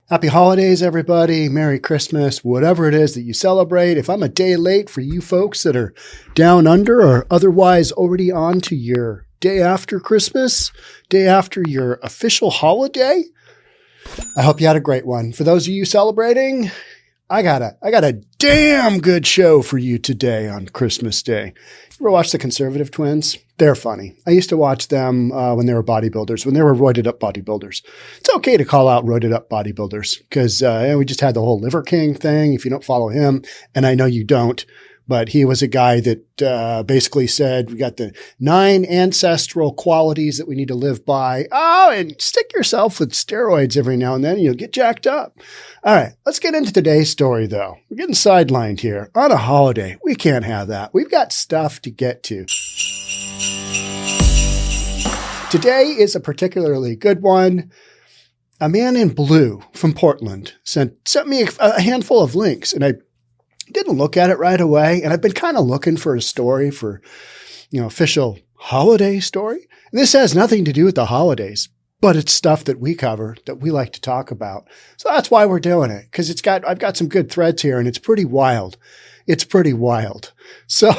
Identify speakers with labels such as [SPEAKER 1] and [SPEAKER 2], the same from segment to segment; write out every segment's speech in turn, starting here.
[SPEAKER 1] Happy holidays, everybody. Merry Christmas, whatever it is that you celebrate. If I'm a day late for you folks that are down under or otherwise already on to your day after Christmas, day after your official holiday, I hope you had a great one. For those of you celebrating, I got a damn good show for you today on Christmas Day. You ever watch the Conservative Twins? They're funny. I used to watch them when they were bodybuilders, when they were roided up bodybuilders. It's okay to call out roided up bodybuilders because we just had the whole Liver King thing. If you don't follow him, and I know you don't, but he was a guy that basically said, we got the 9 ancestral qualities that we need to live by. Oh, and stick yourself with steroids every now and then and you'll get jacked up. All right, let's get into today's story, though. We're getting sidelined here. On a holiday, we can't have that. We've got stuff to get to. Today is a particularly good one. A man in blue from Portland sent me a handful of links, and I didn't look at it right away. And I've been kind of looking for a story for, official holiday story. And this has nothing to do with the holidays, but it's stuff that we cover that we like to talk about. So that's why we're doing it, because I've got some good threads here, and it's pretty wild. It's pretty wild. So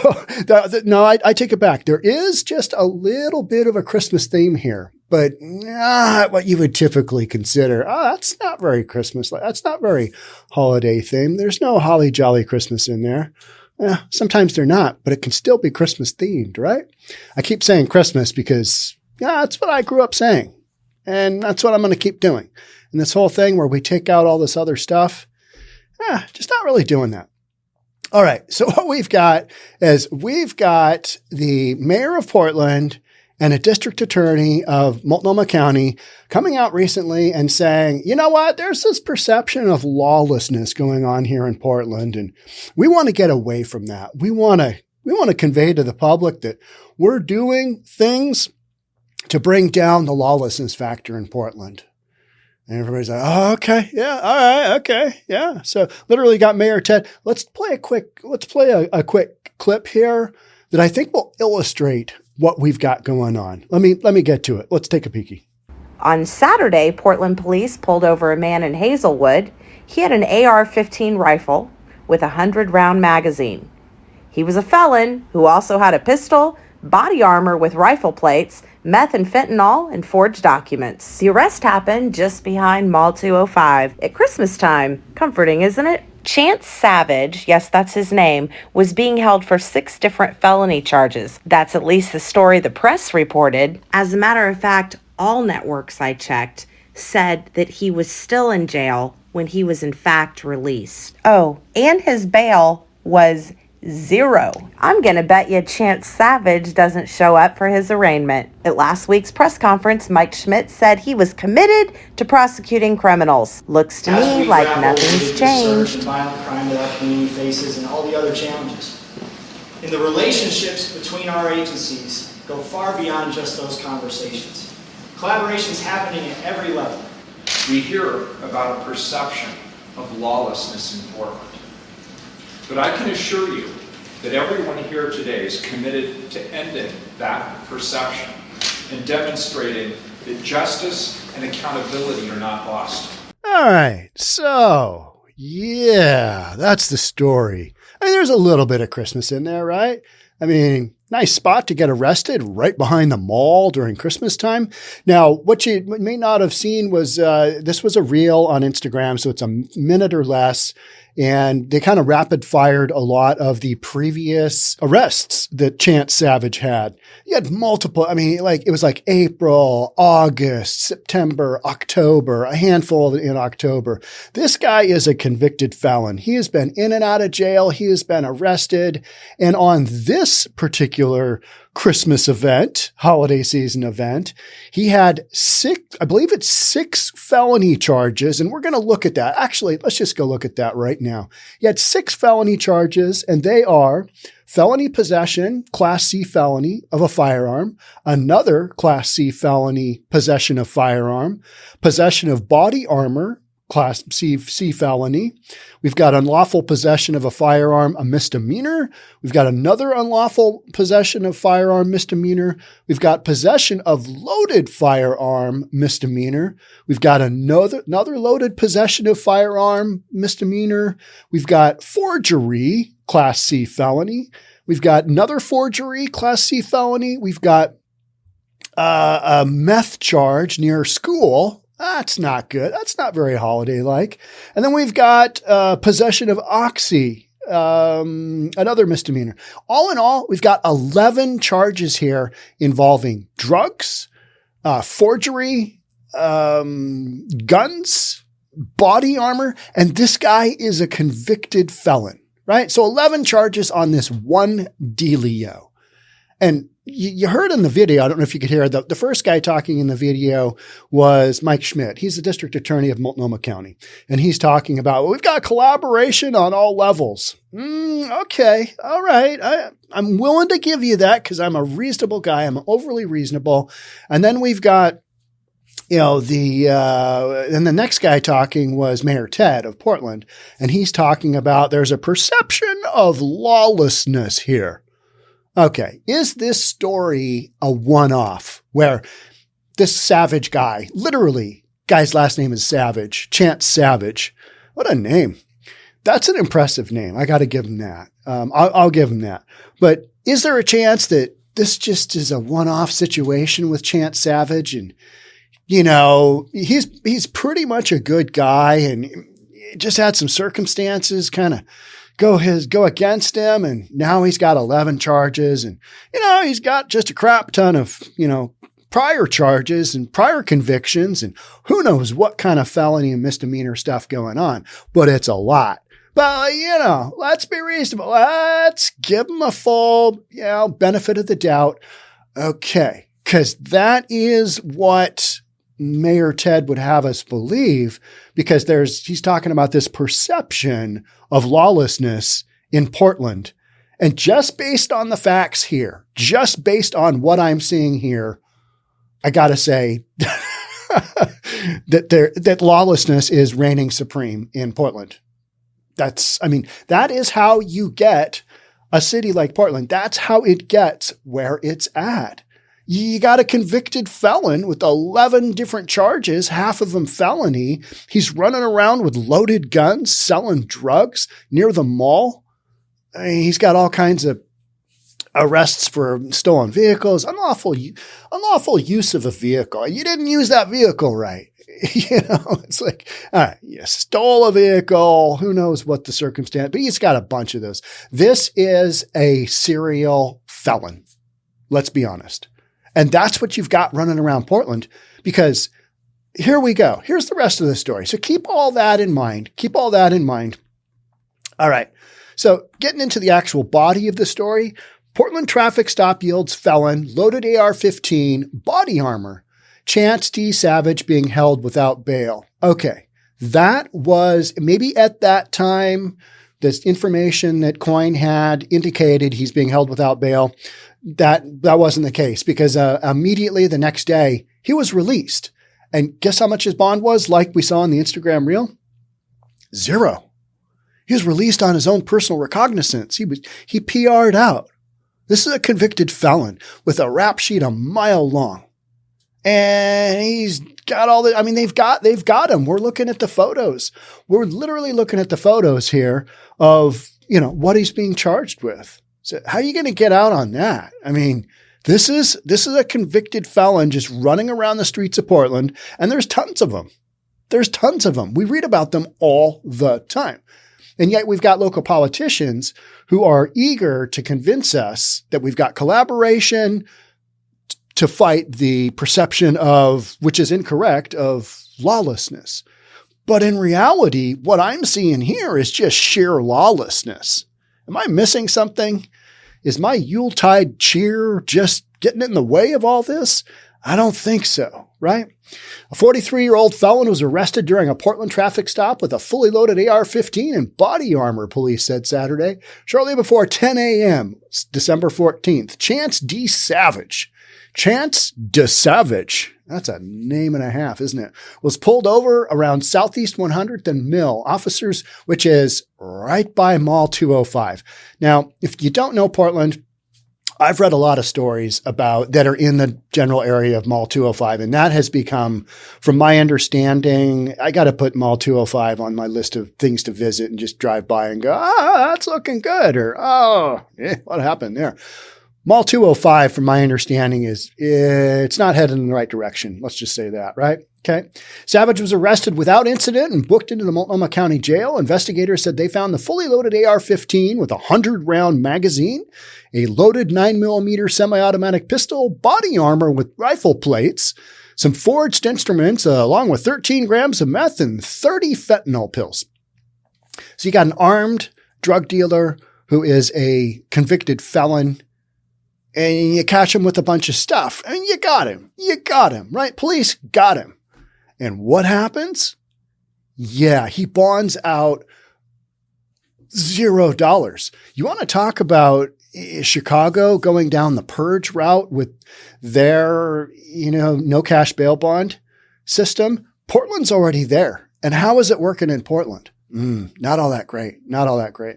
[SPEAKER 1] no, I take it back. There is just a little bit of a Christmas theme here, but not what you would typically consider. That's not very Christmas-like. That's not very holiday themed. There's no holly jolly Christmas in there. Sometimes they're not, but it can still be Christmas themed, right? I keep saying Christmas because that's what I grew up saying. And that's what I'm going to keep doing. And this whole thing where we take out all this other stuff, just not really doing that. All right. So what we've got is the mayor of Portland and a district attorney of Multnomah County coming out recently and saying, you know what, there's this perception of lawlessness going on here in Portland, and we want to get away from that. We want to convey to the public that we're doing things to bring down the lawlessness factor in Portland. And everybody's like, oh, okay. Yeah. All right. Okay. Yeah. So literally got Mayor Ted. Let's play a quick clip here that I think will illustrate what we've got going on. Let me get to it. Let's take a peekie.
[SPEAKER 2] On Saturday, Portland police pulled over a man in Hazelwood. He had an AR-15 rifle with a 100-round magazine. He was a felon who also had a pistol, body armor with rifle plates, meth and fentanyl, and forged documents. The arrest happened just behind Mall 205 at Christmas time. Comforting, isn't it? Chance Savage, yes, that's his name, was being held for 6 different felony charges. That's at least the story the press reported. As a matter of fact, all networks I checked said that he was still in jail when he was in fact released. Oh, and his bail was 0. I'm gonna bet you Chance Savage doesn't show up for his arraignment. At last week's press conference, Mike Schmidt said he was committed to prosecuting criminals. Looks to me like nothing's changed.
[SPEAKER 3] The violent crime that our community faces and all the other challenges. And the relationships between our agencies go far beyond just those conversations. Collaboration's happening at every level.
[SPEAKER 4] We hear about a perception of lawlessness in Portland. But I can assure you that everyone here today is committed to ending that perception and demonstrating that justice and accountability are not lost.
[SPEAKER 1] All right. So, yeah, that's the story. I mean, there's a little bit of Christmas in there, right? I mean, nice spot to get arrested right behind the mall during Christmas time. Now, what you may not have seen was this was a reel on Instagram, so it's a minute or less. And they kind of rapid fired a lot of the previous arrests that Chance Savage had. He had multiple, it was like April, August, September, October, a handful in October. This guy is a convicted felon. He has been in and out of jail. He has been arrested. And on this particular Christmas event, holiday season event, he had 6 felony charges. And we're going to look at that. Actually, let's just go look at that right now. He had 6 felony charges, and they are felony possession, Class C felony of a firearm, another Class C felony possession of firearm, possession of body armor, Class C felony. We've got unlawful possession of a firearm, a misdemeanor. We've got another unlawful possession of firearm, misdemeanor. We've got possession of loaded firearm, misdemeanor. We've got another loaded possession of firearm, misdemeanor. We've got forgery, Class C felony. We've got another forgery, Class C felony. We've got a meth charge near school. That's not good. That's not very holiday-like. And then we've got possession of oxy, another misdemeanor. All in all, we've got 11 charges here involving drugs, forgery, guns, body armor, and this guy is a convicted felon, right? So 11 charges on this one dealio. And you heard in the video, I don't know if you could hear, the first guy talking in the video was Mike Schmidt. He's the district attorney of Multnomah County. And he's talking about, well, we've got collaboration on all levels. Okay. All right. I'm willing to give you that because I'm a reasonable guy. I'm overly reasonable. And then we've got, and the next guy talking was Mayor Ted of Portland. And he's talking about there's a perception of lawlessness here. Okay, is this story a one-off where this Savage guy, literally, guy's last name is Savage, Chance Savage. What a name. That's an impressive name. I got to give him that. I'll give him that. But is there a chance that this just is a one-off situation with Chance Savage? And, he's pretty much a good guy and just had some circumstances kind of go against him. And now he's got 11 charges and, he's got just a crap ton of, prior charges and prior convictions and who knows what kind of felony and misdemeanor stuff going on, but it's a lot. But, let's be reasonable. Let's give him a full, benefit of the doubt. Okay. Cause that is what Mayor Ted would have us believe, because he's talking about this perception of lawlessness in Portland. And just based on the facts here, just based on what I'm seeing here, I got to say that lawlessness is reigning supreme in Portland. That is how you get a city like Portland. That's how it gets where it's at. You got a convicted felon with 11 different charges, half of them felony. He's running around with loaded guns, selling drugs near the mall. He's got all kinds of arrests for stolen vehicles, unlawful use of a vehicle. You didn't use that vehicle right. It's like, all right, you stole a vehicle. Who knows what the circumstance, but he's got a bunch of those. This is a serial felon. Let's be honest. And that's what you've got running around Portland, because here we go. Here's the rest of the story. So keep all that in mind. All right. So getting into the actual body of the story, Portland traffic stop yields felon, loaded AR-15, body armor, Chance D. Savage being held without bail. Okay. That was maybe at that time, this information that KOIN had indicated he's being held without bail. That wasn't the case, because immediately the next day he was released. And guess how much his bond was, like we saw on the Instagram reel? 0. He was released on his own personal recognizance. He PR'd out. This is a convicted felon with a rap sheet a mile long. And he's got all they've got him. We're looking at the photos. We're literally looking at the photos here of, what he's being charged with. So how are you going to get out on that? This is a convicted felon just running around the streets of Portland, and there's tons of them. We read about them all the time. And yet we've got local politicians who are eager to convince us that we've got collaboration to fight the perception of, which is incorrect, of lawlessness. But in reality, what I'm seeing here is just sheer lawlessness. Am I missing something? Is my Yuletide cheer just getting in the way of all this? I don't think so, right? A 43-year-old felon was arrested during a Portland traffic stop with a fully loaded AR-15 and body armor, police said Saturday, shortly before 10 a.m., December 14th. Chance D. Savage. That's a name and a half, isn't it? Was pulled over around Southeast 100th and Mill. Officers, which is right by Mall 205. Now, if you don't know Portland, I've read a lot of stories about that are in the general area of Mall 205, and that has become, from my understanding, I got to put Mall 205 on my list of things to visit and just drive by and go, that's looking good, or what happened there? Mall 205, from my understanding, it's not headed in the right direction. Let's just say that, right? Okay. Savage was arrested without incident and booked into the Multnomah County Jail. Investigators said they found the fully loaded AR-15 with a 100-round magazine, a loaded 9mm semi-automatic pistol, body armor with rifle plates, some forged instruments, along with 13 grams of meth and 30 fentanyl pills. So you got an armed drug dealer who is a convicted felon, and you catch him with a bunch of stuff, and you got him. You got him, right? Police got him. And what happens? Yeah, he bonds out $0. You want to talk about Chicago going down the purge route with their, no cash bail bond system? Portland's already there. And how is it working in Portland? Not all that great. Not all that great.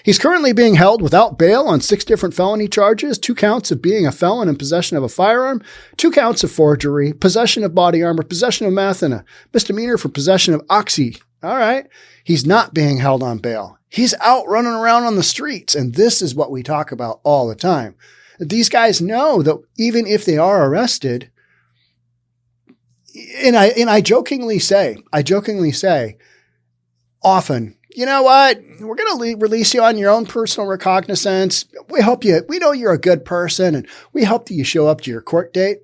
[SPEAKER 1] He's currently being held without bail on 6 different felony charges, 2 counts of being a felon in possession of a firearm, 2 counts of forgery, possession of body armor, possession of meth, and a misdemeanor for possession of oxy. All right. He's not being held on bail. He's out running around on the streets. And this is what we talk about all the time. These guys know that even if they are arrested, and I jokingly say, often, you know what? We're going to release you on your own personal recognizance. We know you're a good person, and we hope that you show up to your court date.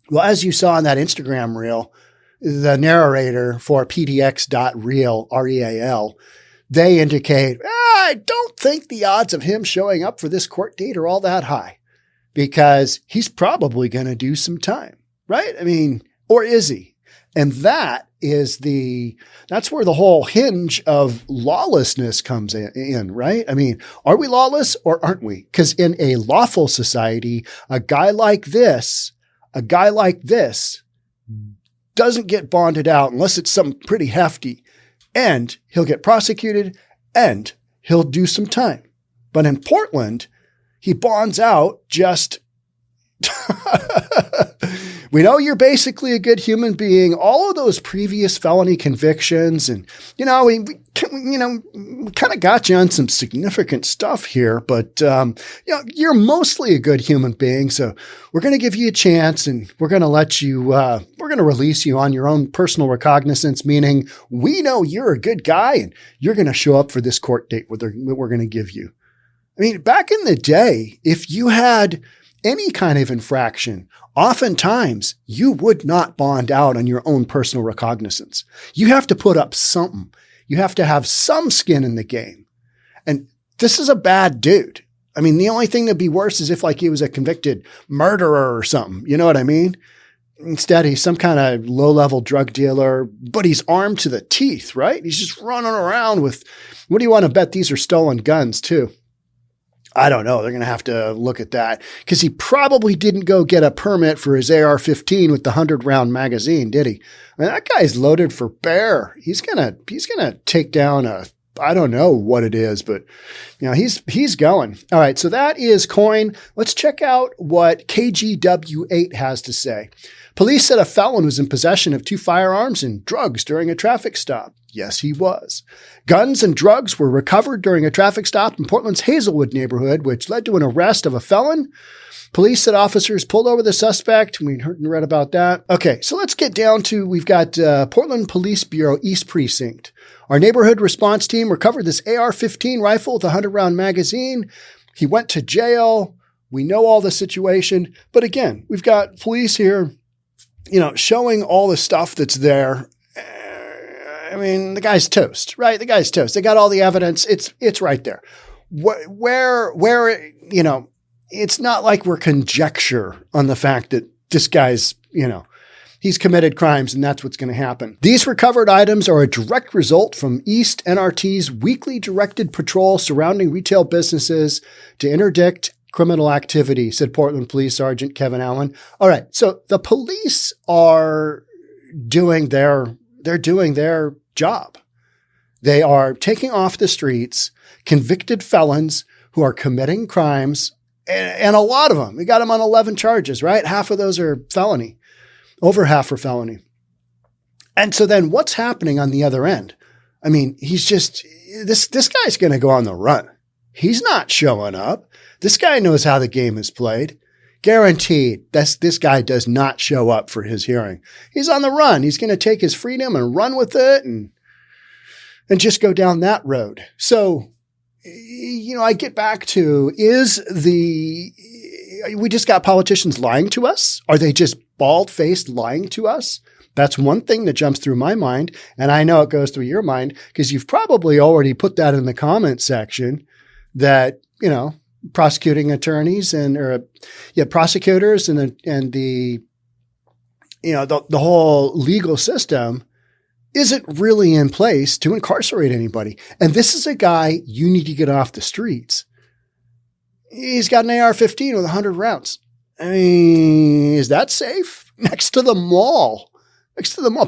[SPEAKER 1] Well, as you saw in that Instagram reel, the narrator for pdx.real, R-E-A-L, they indicate, I don't think the odds of him showing up for this court date are all that high, because he's probably going to do some time, right? I mean, or is he? And that's where the whole hinge of lawlessness comes in, right? I mean, are we lawless or aren't we? Because in a lawful society, a guy like this doesn't get bonded out unless it's something pretty hefty, and he'll get prosecuted and he'll do some time. But in Portland, he bonds out just we know you're basically a good human being. All of those previous felony convictions, and we kind of got you on some significant stuff here, but you're mostly a good human being. So we're going to give you a chance, and we're going to let you. We're going to release you on your own personal recognizance, meaning we know you're a good guy, and you're going to show up for this court date we're going to give you. I mean, back in the day, if you had any kind of infraction, oftentimes you would not bond out on your own personal recognizance. You have to put up something. You have to have some skin in the game. And this is a bad dude. I mean, the only thing that'd be worse is if he was a convicted murderer or something. You know what I mean? Instead, he's some kind of low-level drug dealer, but he's armed to the teeth, right? He's just running around with, what do you want to bet these are stolen guns too? I don't know. They're going to have to look at that, because he probably didn't go get a permit for his AR-15 with the 100-round magazine, did he? I mean, that guy's loaded for bear. He's gonna take down I don't know what it is, but he's going. All right. So that is KOIN. Let's check out what KGW8 has to say. Police said a felon was in possession of 2 firearms and drugs during a traffic stop. Yes, he was. Guns and drugs were recovered during a traffic stop in Portland's Hazelwood neighborhood, which led to an arrest of a felon. Police said officers pulled over the suspect. We heard and read about that. Okay, so let's get down to, we've got Portland Police Bureau East Precinct. Our neighborhood response team recovered this AR-15 rifle with a 100-round magazine. He went to jail. We know all the situation. But again, we've got police here, showing all the stuff that's there. I mean, the guy's toast, right? The guy's toast. They got all the evidence. It's right there. Where it's not like we're conjecture on the fact that this guy's, he's committed crimes and that's what's going to happen. These recovered items are a direct result from East NRT's weekly directed patrol surrounding retail businesses to interdict criminal activity, said Portland Police Sergeant Kevin Allen. All right. So the police are doing their job. They are taking off the streets convicted felons who are committing crimes, and a lot of them. We got them on 11 charges, right? Half of those are felony. Over half are felony. And so then what's happening on the other end? I mean, he's just, this guy's going to go on the run. He's not showing up. This guy knows how the game is played. Guaranteed, this guy does not show up for his hearing. He's on the run. He's going to take his freedom and run with it and just go down that road. So, I get back to, we just got politicians lying to us? Are they just bald-faced lying to us? That's one thing that jumps through my mind, and I know it goes through your mind because you've probably already put that in the comment section that, prosecuting attorneys prosecutors and the whole legal system isn't really in place to incarcerate anybody. And this is a guy you need to get off the streets. He's got an AR-15 with 100 rounds. I mean, is that safe? Next to the mall.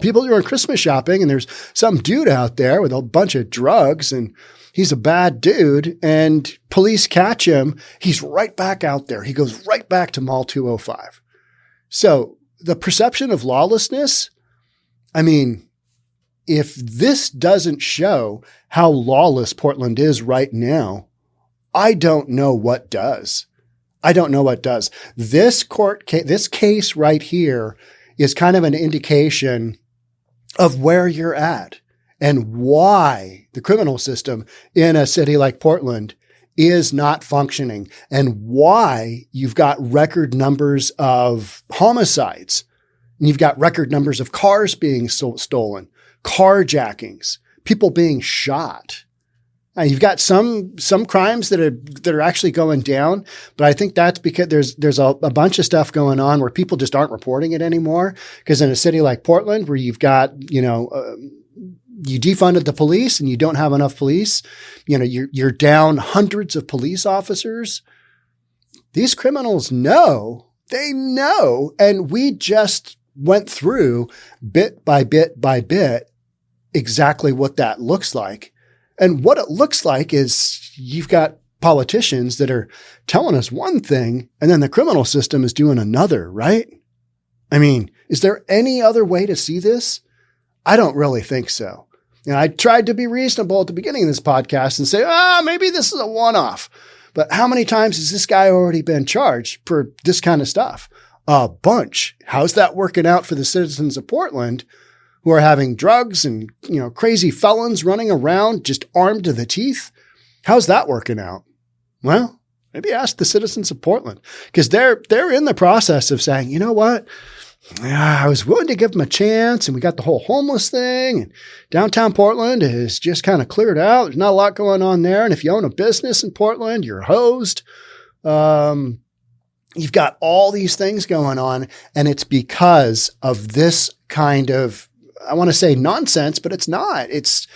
[SPEAKER 1] People are doing Christmas shopping and there's some dude out there with a bunch of drugs and he's a bad dude and police catch him. He's right back out there. He goes right back to Mall 205. So the perception of lawlessness, I mean, if this doesn't show how lawless Portland is right now, I don't know what does. This case right here is kind of an indication of where you're at and why the criminal system in a city like Portland is not functioning and why you've got record numbers of homicides. And you've got record numbers of cars being stolen, carjackings, people being shot. You've got some crimes that are actually going down, but I think that's because there's a bunch of stuff going on where people just aren't reporting it anymore. Because in a city like Portland, where you've got you defunded the police and you don't have enough police, you're down hundreds of police officers. These criminals know, and we just went through bit by bit by bit exactly what that looks like. And what it looks like is you've got politicians that are telling us one thing and then the criminal system is doing another, right? I mean, is there any other way to see this? I don't really think so. And I tried to be reasonable at the beginning of this podcast and say, maybe this is a one-off. But how many times has this guy already been charged for this kind of stuff? A bunch. How's that working out for the citizens of Portland who are having drugs and, crazy felons running around just armed to the teeth? How's that working out? Well, maybe ask the citizens of Portland because they're in the process of saying, you know what? I was willing to give them a chance and we got the whole homeless thing and downtown Portland is just kind of cleared out. There's not a lot going on there. And if you own a business in Portland, you're hosed. You've got all these things going on and it's because of this kind of, I want to say nonsense, but it's not. It's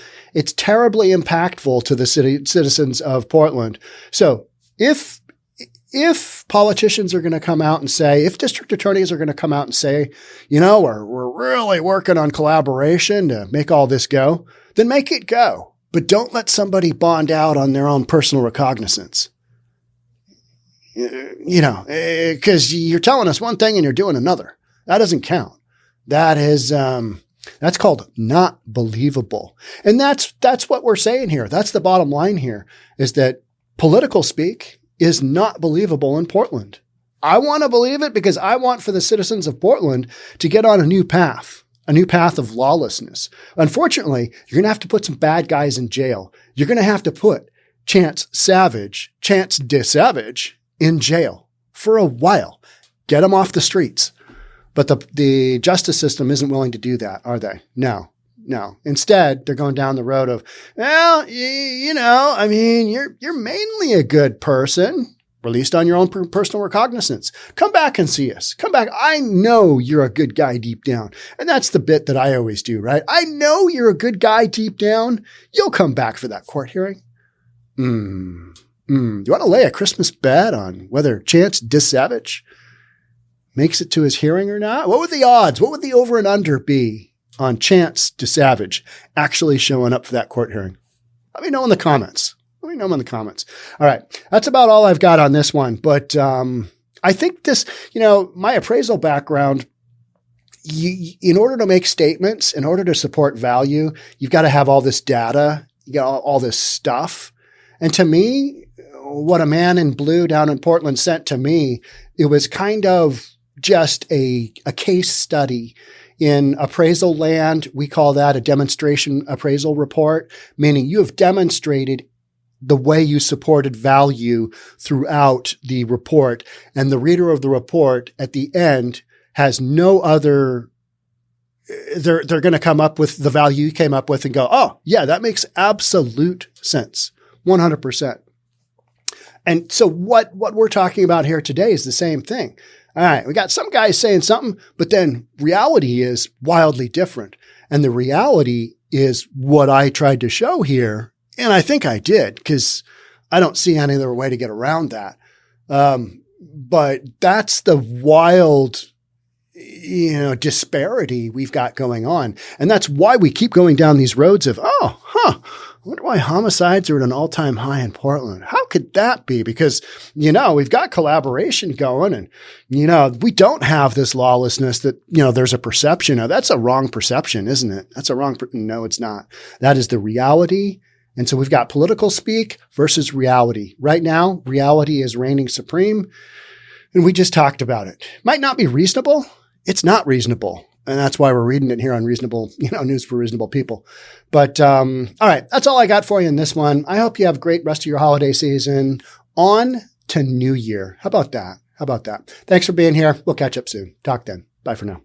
[SPEAKER 1] terribly impactful to the citizens of Portland. So if politicians are going to come out and say, if district attorneys are going to come out and say, we're really working on collaboration to make all this go, then make it go. But don't let somebody bond out on their own personal recognizance. Because you're telling us one thing and you're doing another. That doesn't count. That is, that's called not believable. And that's what we're saying here. That's the bottom line here is that political speak is not believable in Portland. I want to believe it because I want for the citizens of Portland to get on a new path of lawlessness. Unfortunately, you're going to have to put some bad guys in jail. You're going to have to put Chance DeSavage in jail for a while. Get them off the streets. But the justice system isn't willing to do that, are they? No. Instead, they're going down the road of, well, you're mainly a good person, released on your own personal recognizance. Come back and see us. Come back. I know you're a good guy deep down. And that's the bit that I always do, right? I know you're a good guy deep down. You'll come back for that court hearing. You want to lay a Christmas bet on whether Chance DeSavage makes it to his hearing or not? What would the odds? What would the over and under be on Chance DeSavage actually showing up for that court hearing? Let me know in the comments. Let me know in the comments. All right. That's about all I've got on this one. But I think this, my appraisal background, in order to make statements, in order to support value, you've got to have all this data. You got all this stuff. And to me, what a man in blue down in Portland sent to me, it was kind of just a case study in appraisal land. We call that a demonstration appraisal report, meaning you have demonstrated the way you supported value throughout the report. And the reader of the report at the end has no other, they're going to come up with the value you came up with and go, oh, yeah, that makes absolute sense. 100%. And so what we're talking about here today is the same thing. All right, we got some guys saying something, but then reality is wildly different. And the reality is what I tried to show here. And I think I did, because I don't see any other way to get around that. But that's the wild, disparity we've got going on. And that's why we keep going down these roads of, I wonder why homicides are at an all-time high in Portland. How could that be? Because, we've got collaboration going and, we don't have this lawlessness that, there's a perception of. That's a wrong perception, isn't it? That's a wrong, no, it's not. That is the reality. And so we've got political speak versus reality. Right now, reality is reigning supreme. And we just talked about it. Might not be reasonable. It's not reasonable. And that's why we're reading it here on Reasonable, News for Reasonable People. But, all right, that's all I got for you in this one. I hope you have a great rest of your holiday season. On to New Year. How about that? Thanks for being here. We'll catch up soon. Talk then. Bye for now.